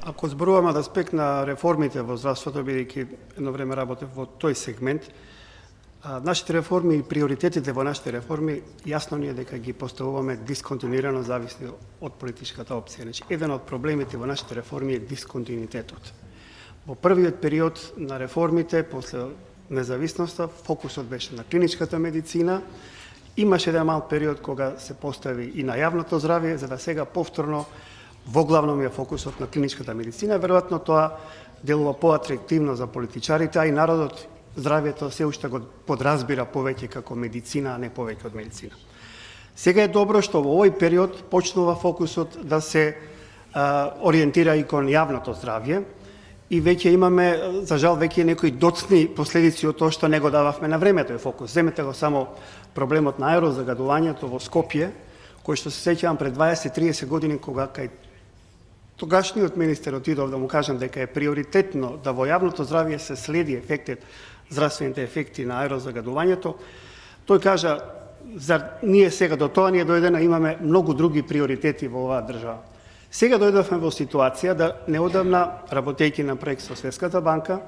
Ако зборуваме од аспект на реформите во здравството, бидејќи едно време работев во тој сегмент, нашите реформи и приоритетите во нашите реформи јасно ни е дека ги поставуваме дисконтинуирано зависи од политичката опција. Значи, еден од проблемите во нашите реформи е дисконтинуитетот. Во првиот период на реформите, после независноста, фокусот беше на клиничката медицина. Имаше еден мал период кога се постави и на јавното здравје, за да сега повторно во главном е фокусот на клиничката медицина. Веројатно тоа делува поатрактивно за политичарите, а и народот здравјето се уште го подразбира повеќе како медицина, а не повеќе од медицина. Сега е добро што во овој период почнува фокусот да се ориентира и кон јавното здравје и веќе имаме, за жал, веќе некои доцни последици од тоа што не го дававме на време тој фокус. Земете го само проблемот на аерозагадувањето во Скопје, кој што се сеќавам пред 20-30 години кога кај тогашниот министер отидов да му кажам дека е приоритетно да во јавното здравје се следи ефектот, здравствените ефекти на аерозагадувањето, тој кажа, зар ние сега до тоа ние дојдена, имаме многу други приоритети во оваа држава. Сега дојдовме во ситуација да неодамна, работејќи на проект со Светската банка,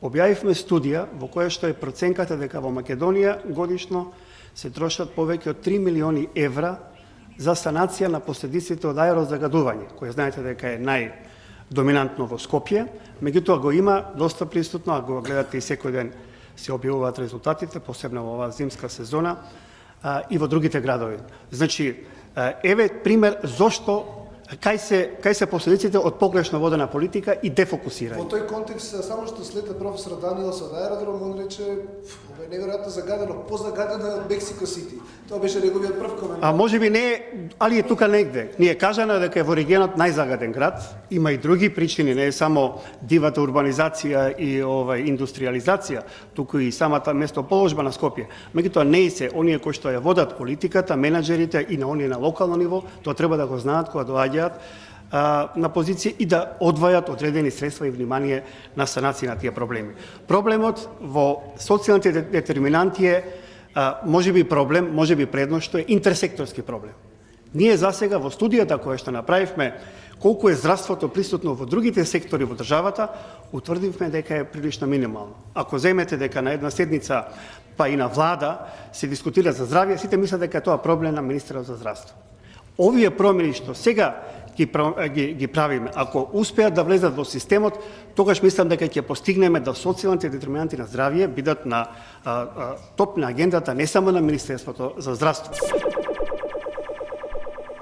објавивме студија во која што е проценката дека во Македонија годишно се трошат повеќе од 3 милиони евра за санација на последиците од аерозагадување, кој знаете дека е најдоминантно во Скопје, меѓутоа го има доста присутно, а го гледате и секој ден се објавуваат резултатите, посебно во оваа зимска сезона, и во другите градови. Значи, еве пример зошто кај се последиците од погрешно водена политика и дефокусирање. Во тој контекст, само што слета професор Даниелс од аеродром, он рече, ова е неверојатно загадено, позагадено од Мексико Сити. Тоа беше неговиот прв коментар. А може би не, али е тука негде. Ни е кажано дека е во регионот најзагаден град, има и други причини, не е само дивата урбанизација и индустриализација, туку и самата местоположба на Скопје. Меѓутоа не и се оние кои што ја водат политиката, менаџерите и на оние на локално ниво, тоа треба да го знаат кога доаѓаат на позиција и да одвајат одредени средства и внимание на санација на тие проблеми. Проблемот во социјалните детерминанти е можеби проблем, можеби предност што е интерсекторски проблем. Ние засега во студијата која што направивме колку е здравството присутно во другите сектори во државата, утврдивме дека е прилично минимално. Ако земете дека на една седница па и на влада се дискутира за здравје, сите мислат дека тоа проблем на министерот за здравство. Овие промени што сега ги правиме, ако успеат да влезат во системот, тогаш мислам дека ќе постигнеме да социјалните детерминанти на здравје бидат на топ на агендата не само на Министерството за здравство.